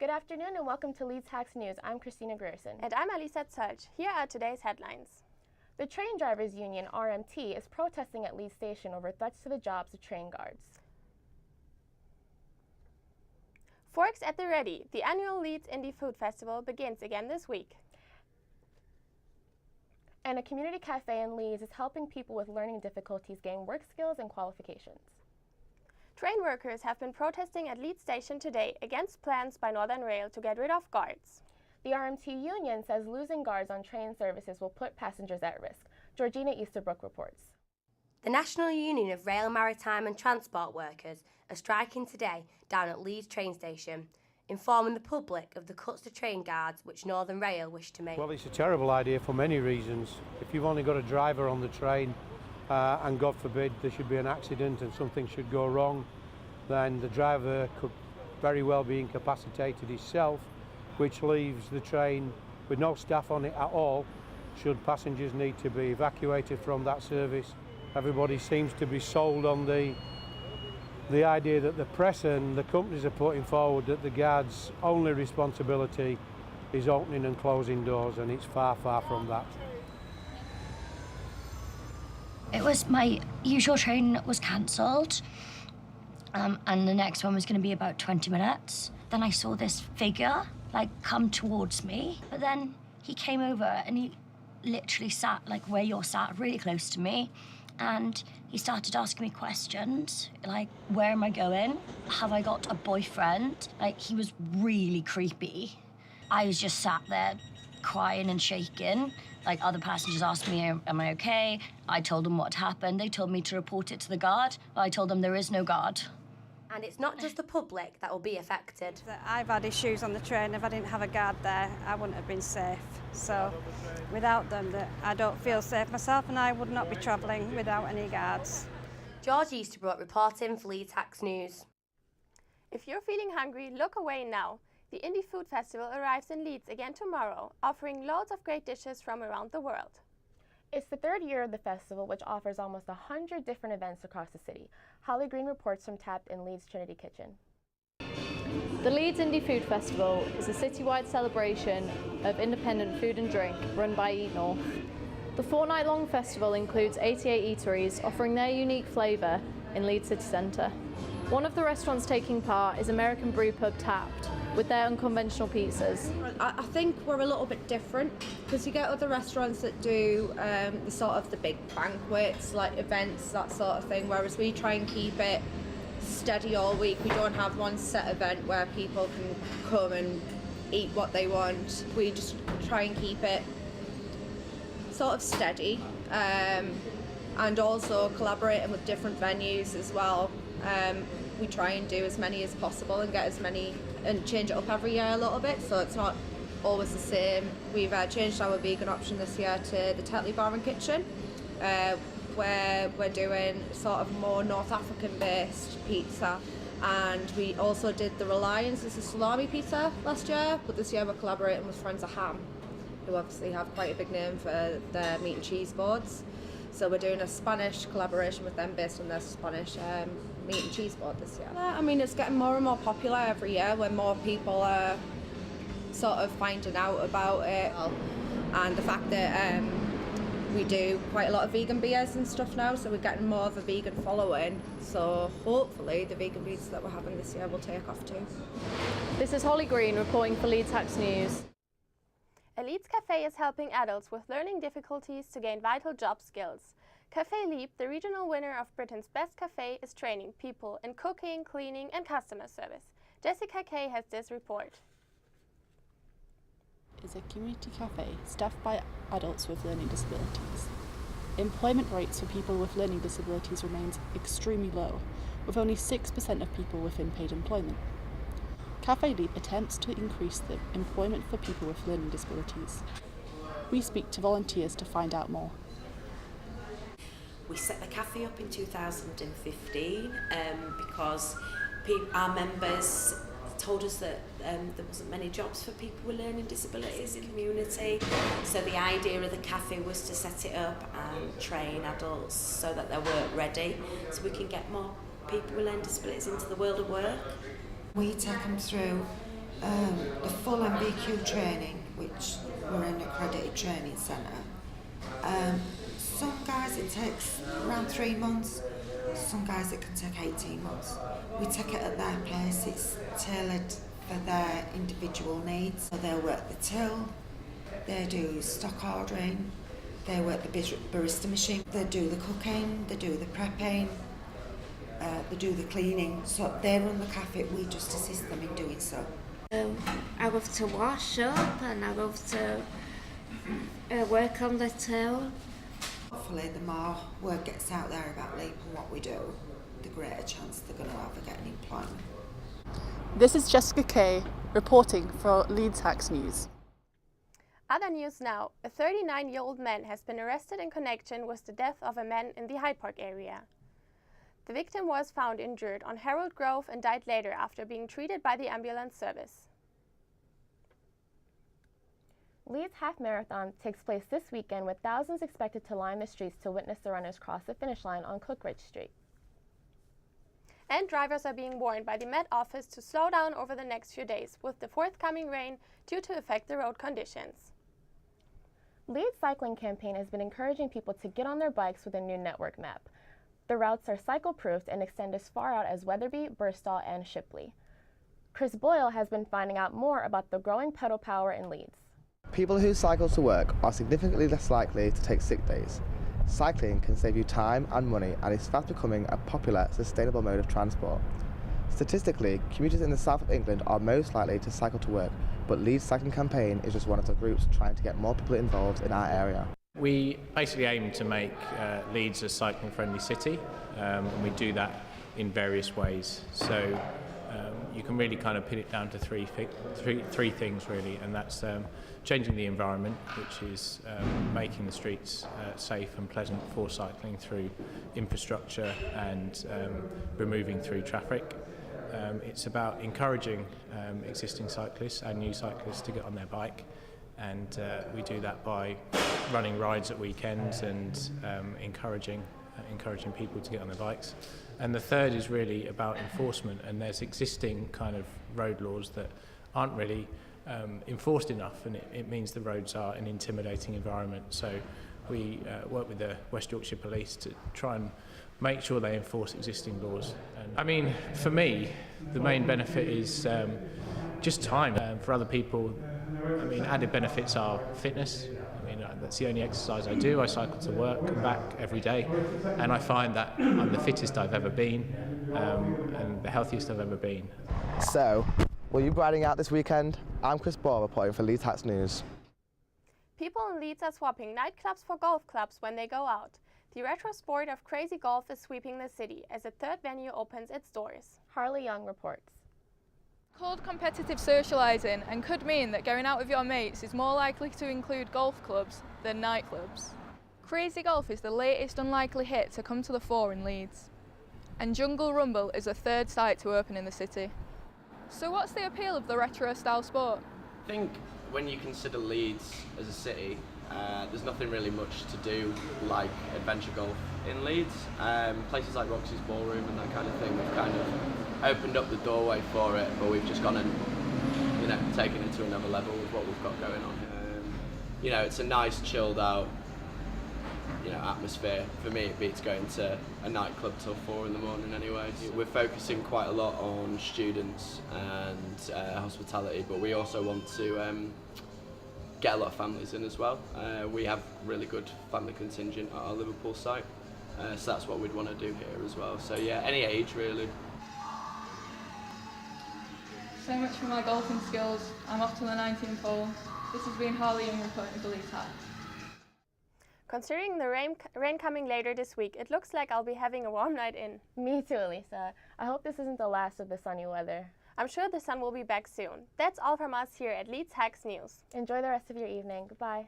Good afternoon and welcome to Leeds Tax News. I'm Christina Grierson. And I'm Alisa Tzulch. Here are today's headlines. The Train Drivers Union, RMT, is protesting at Leeds Station over threats to the jobs of train guards. Forks at the Ready, the annual Leeds Indie Food Festival, begins again this week. And a community cafe in Leeds is helping people with learning difficulties gain work skills and qualifications. Train workers have been protesting at Leeds Station today against plans by Northern Rail to get rid of guards. The RMT union says losing guards on train services will put passengers at risk. Georgina Easterbrook reports. The National Union of Rail, Maritime and Transport Workers are striking today down at Leeds train station, informing the public of the cuts to train guards which Northern Rail wish to make. Well, it's a terrible idea for many reasons. If you've only got a driver on the train, and God forbid there should be an accident and something should go wrong, then the driver could very well be incapacitated himself, which leaves the train with no staff on it at all should passengers need to be evacuated from that service. Everybody seems to be sold on the idea that the press and the companies are putting forward that the guards' only responsibility is opening and closing doors, and it's far, far from that. It was my usual train was cancelled, and the next one was going to be about 20 minutes. Then I saw this figure come towards me, but then he came over and he literally sat where you're sat, really close to me, and he started asking me questions like, where am I going? Have I got a boyfriend? He was really creepy. I was just sat there crying and shaking. Other passengers asked me, am I okay? I told them what happened. They told me to report it to the guard. I told them there is no guard. And it's not just the public that will be affected. I've had issues on the train. If I didn't have a guard there, I wouldn't have been safe. So without them, I don't feel safe myself, and I would not be travelling without any guards. George Easterbrook reporting for Leeds Tax News. If you're feeling hungry, look away now. The Indie Food Festival arrives in Leeds again tomorrow, offering loads of great dishes from around the world. It's the third year of the festival, which offers almost 100 different events across the city. Holly Green reports from Tapped in Leeds Trinity Kitchen. The Leeds Indie Food Festival is a citywide celebration of independent food and drink run by Eat North. The 4-night-long festival includes 88 eateries offering their unique flavour in Leeds city centre. One of the restaurants taking part is American brew pub Tapped, with their unconventional pizzas. I think we're a little bit different because you get other restaurants that do the sort of the big banquets, events, that sort of thing, whereas we try and keep it steady all week. We don't have one set event where people can come and eat what they want. We just try and keep it sort of steady, and also collaborating with different venues as well. We try and do as many as possible and get as many and change it up every year a little bit, so it's not always the same. We've changed our vegan option this year to the Tetley Bar and Kitchen, where we're doing sort of more North African based pizza, and we also did the Reliance as a salami pizza last year, but this year we're collaborating with Friends of Ham, who obviously have quite a big name for their meat and cheese boards. So we're doing a Spanish collaboration with them based on their Spanish meat and cheese board this year. I mean, it's getting more and more popular every year when more people are sort of finding out about it, and the fact that we do quite a lot of vegan beers and stuff now, so we're getting more of a vegan following. So hopefully the vegan pizza that we're having this year will take off too. This is Holly Green reporting for Leeds Tax News. A Leeds cafe is helping adults with learning difficulties to gain vital job skills. Café Leap, the regional winner of Britain's Best Cafe, is training people in cooking, cleaning and customer service. Jessica Kay has this report. Is a community cafe staffed by adults with learning disabilities. Employment rates for people with learning disabilities remains extremely low, with only 6% of people within paid employment. Café Leap attempts to increase the employment for people with learning disabilities. We speak to volunteers to find out more. We set the cafe up in 2015 because our members told us that there wasn't many jobs for people with learning disabilities in the community. So the idea of the cafe was to set it up and train adults so that they're work ready, so we can get more people with learning disabilities into the world of work. We take them through The full MVQ training, which we're an accredited training centre. Some guys it takes around 3 months, some guys it can take 18 months. We take it at their pace, it's tailored for their individual needs. So they'll work the till, they do stock ordering, they work the barista machine, they do the cooking, they do the prepping, they do the cleaning. So they run the cafe, we just assist them in doing so. I love to wash up and I love to work on the till. Hopefully the more word gets out there about Leap and what we do, the greater chance they're going to have of getting employment. This is Jessica Kay reporting for Leeds Hacks News. Other news now. A 39-year-old man has been arrested in connection with the death of a man in the Hyde Park area. The victim was found injured on Harold Grove and died later after being treated by the ambulance service. Leeds Half Marathon takes place this weekend with thousands expected to line the streets to witness the runners cross the finish line on Cookridge Street. And drivers are being warned by the Met Office to slow down over the next few days with the forthcoming rain due to affect the road conditions. Leeds Cycling Campaign has been encouraging people to get on their bikes with a new network map. The routes are cycle-proofed and extend as far out as Wetherby, Burstall, and Shipley. Chris Boyle has been finding out more about the growing pedal power in Leeds. People who cycle to work are significantly less likely to take sick days. Cycling can save you time and money and is fast becoming a popular, sustainable mode of transport. Statistically, commuters in the south of England are most likely to cycle to work, but Leeds Cycling Campaign is just one of the groups trying to get more people involved in our area. We basically aim to make Leeds a cycling-friendly city, and we do that in various ways. So you can really kind of put it down to three things really, and that's changing the environment, which is making the streets safe and pleasant for cycling through infrastructure and removing through traffic. It's about encouraging existing cyclists and new cyclists to get on their bike, and we do that by running rides at weekends and encouraging people to get on their bikes. And the third is really about enforcement, and there's existing kind of road laws that aren't really enforced enough, and it means the roads are an intimidating environment. So we work with the West Yorkshire Police to try and make sure they enforce existing laws. And I mean, for me, the main benefit is just time. For other people, I mean, added benefits are fitness. I mean, that's the only exercise I do. I cycle to work and back every day, and I find that I'm the fittest I've ever been and the healthiest I've ever been. So, will you be riding out this weekend? I'm Chris Ball reporting for Leeds Hacks News. People in Leeds are swapping nightclubs for golf clubs when they go out. The retro sport of crazy golf is sweeping the city as a third venue opens its doors. Harley Young reports. Called competitive socialising and could mean that going out with your mates is more likely to include golf clubs than nightclubs. Crazy Golf is the latest unlikely hit to come to the fore in Leeds, and Jungle Rumble is the third site to open in the city. So what's the appeal of the retro style sport? I think when you consider Leeds as a city, there's nothing really much to do like adventure golf in Leeds. Places like Roxy's Ballroom and that kind of thing, we've kind of opened up the doorway for it, but we've just gone and taken it to another level with what we've got going on. It's a nice chilled out atmosphere. For me it beats going to a nightclub till 4 in the morning anyway. We're focusing quite a lot on students and hospitality, but we also want to get a lot of families in as well. We have really good family contingent at our Liverpool site, so that's what we'd want to do here as well. So yeah, any age really. So much for my golfing skills. I'm off to the 19th hole. This has been Harley Young reporting for Leeds Hacks. Considering the rain coming later this week, it looks like I'll be having a warm night in. Me too, Lisa. I hope this isn't the last of the sunny weather. I'm sure the sun will be back soon. That's all from us here at Leeds Hacks News. Enjoy the rest of your evening. Goodbye.